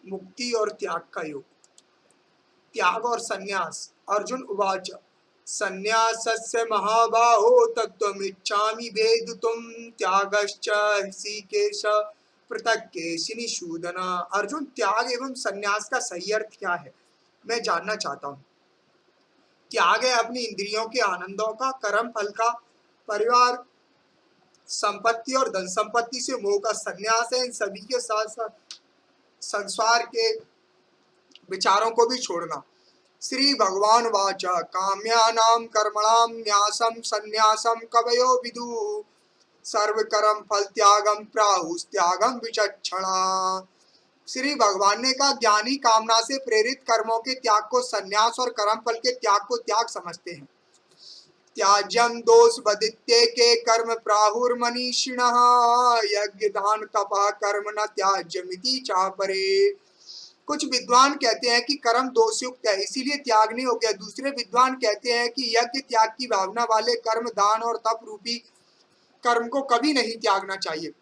मुक्ति और त्याग का योग। त्याग और संन्यास। अर्जुन उवाच संन्यासस्य महाबाहो तत्त्वमिच्छामि भेदितुं त्यागश्च ऋषिकेश पृथक् केशिनिषूदन। अर्जुन, त्याग एवं संन्यास का सही अर्थ क्या है, मैं जानना चाहता हूँ। त्याग है अपनी इंद्रियों के आनंदों का, कर्म फल का, परिवार, संपत्ति और धन संपत्ति से मोह का। संन्यास है इन सभी के साथ साथ संसार के विचारों को भी छोड़ना। श्री भगवान वाच काम्यानां कर्मणां न्यासं संन्यासं कवयो विदु सर्व कर्म फल त्यागम प्राहुस्त्यागम विचक्षणा। श्री भगवान ने कहा, ज्ञानी कामना से प्रेरित कर्मों के त्याग को संन्यास और कर्म फल के त्याग को त्याग समझते हैं। त्याज्यम दोष बदित्य के कर्म प्राहुर्मनीषिणः यज्ञ दान तपः कर्म न त्याज्यमिति चापरे। कुछ विद्वान कहते हैं कि कर्म दोषयुक्त है, इसीलिए त्याग नहीं हो गया। दूसरे विद्वान कहते हैं कि यज्ञ त्याग की भावना वाले कर्म, दान और तप रूपी कर्म को कभी नहीं त्यागना चाहिए।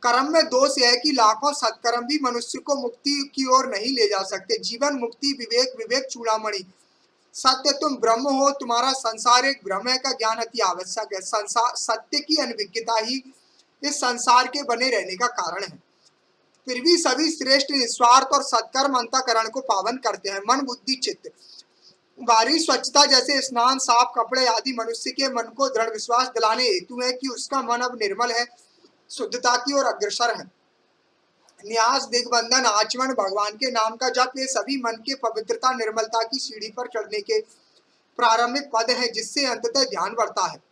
कर्म में दोष यह है कि लाखों सत्कर्म भी मनुष्य को मुक्ति की ओर नहीं ले जा सकते। जीवन मुक्ति विवेक, विवेक चूड़ामणि। सत्य तुम ब्रह्म हो, तुम्हारा संसार एक भ्रम है का ज्ञान अति आवश्यक है। संसार सत्य की अनभिज्ञता ही इस संसार के बने रहने का कारण है। फिर भी सभी श्रेष्ठ निस्वार्थ और सत्कर्म अंतःकरण को पावन करते हैं। मन बुद्धि चित्त। बाहरी स्वच्छता जैसे स्नान, साफ कपड़े आदि मनुष्य के मन को दृढ़ विश्वास दिलाने हेतु है कि उसका मन अब निर्मल है, शुद्धता की ओर अग्रसर है। न्यास, दिग्बंधन, आचमन, भगवान के नाम का जप, ये सभी मन के पवित्रता निर्मलता की सीढ़ी पर चढ़ने के प्रारंभिक पद हैं जिससे अंततः ध्यान बढ़ता है।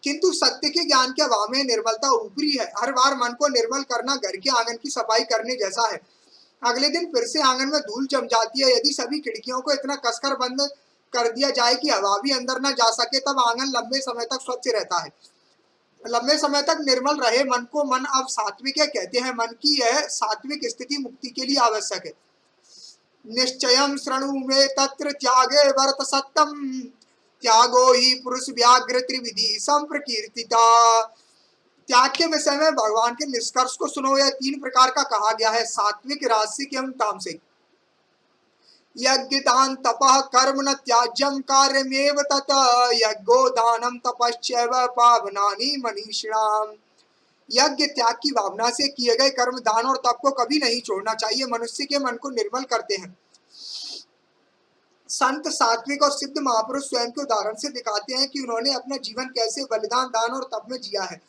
किंतु सत्य के ज्ञान के अभाव में निर्मलता ऊपरी है। हर बार मन को निर्मल करना घर के आंगन की सफाई करने जैसा है। अगले दिन फिर से आंगन में धूल जम जाती है। यदि सभी खिड़कियों को इतना कसकर बंद कर दिया जाए कि हवा भी अंदर न जा सके, तब आंगन लंबे समय तक स्वच्छ रहता है, लंबे समय तक निर्मल रहे। मन को मन अब सात्विक है कहते हैं। मन की यह सात्विक स्थिति मुक्ति के लिए आवश्यक है। निश्चयं शृणु मे तत्र त्यागे वर्त सत्यम त्यागो ही पुरुष व्याघ्र त्रिविधि संप्रकीर्तिता। त्याग के विषय में भगवान के निष्कर्ष को सुनो। यह 3 प्रकार का कहा गया है, सात्विक, राजसिक एवं तामसिक। यज्ञ दान तपः कर्म न त्याज्यम कार्यमेव तत् यज्ञो दानम तपश्चैव पावनानि मनीषिणाम्। यज्ञ त्याग की भावना से किए गए कर्म, दान और तप को कभी नहीं छोड़ना चाहिए, मनुष्य के मन को निर्मल करते हैं। संत, सात्विक और सिद्ध महापुरुष स्वयं के उदाहरण से दिखाते हैं कि उन्होंने अपना जीवन कैसे बलिदान, दान और तप में जिया है।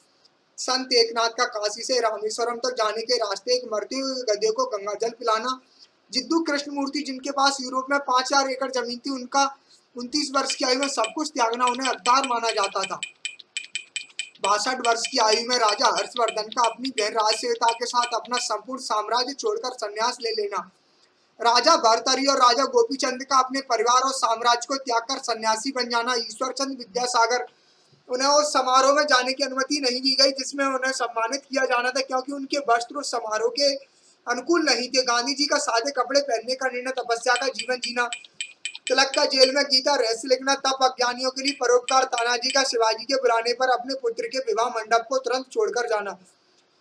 संत एकनाथ का काशी से रामेश्वरम तक जाने के रास्ते एक मरते हुए गधे को गंगा जल पिलाना। जिद्दू कृष्णमूर्ति, जिनके पास यूरोप में 5000 एकड़ जमीन थी, उनका 29 वर्ष की आयु में सब कुछ त्यागना उन्हें अवतार माना जाता था। 62 वर्ष की आयु में राजा हर्षवर्धन का अपनी बहन राजसेविता के साथ अपना संपूर्ण साम्राज्य छोड़कर संन्यास ले लेना। राजा भर्तहरि और राजा गोपीचंद का अपने परिवार और साम्राज्य को त्याग कर सन्यासी बन जाना। ईश्वर चंद विद्यासागर, उन्हें उस समारोह में जाने की अनुमति नहीं दी गई जिसमें उन्हें सम्मानित किया जाना था, क्योंकि उनके वस्त्र उस समारोह के अनुकूल नहीं थे। गांधी जी का सादे कपड़े पहनने का निर्णय, तपस्या का जीवन जीना, तिलक का जेल में गीता रहस्य लिखना, तप, अज्ञानियों के लिए परोपकार, तानाजी का शिवाजी के बुलाने पर अपने पुत्र के विवाह मंडप को तुरंत छोड़कर जाना,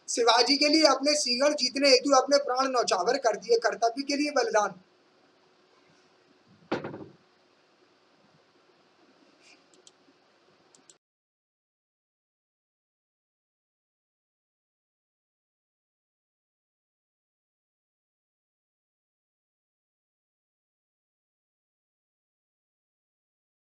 शिवाजी के लिए अपने सिंहड़ जीतने हेतु अपने प्राण न्यौछावर कर दिए, कर्तव्य के लिए बलिदान।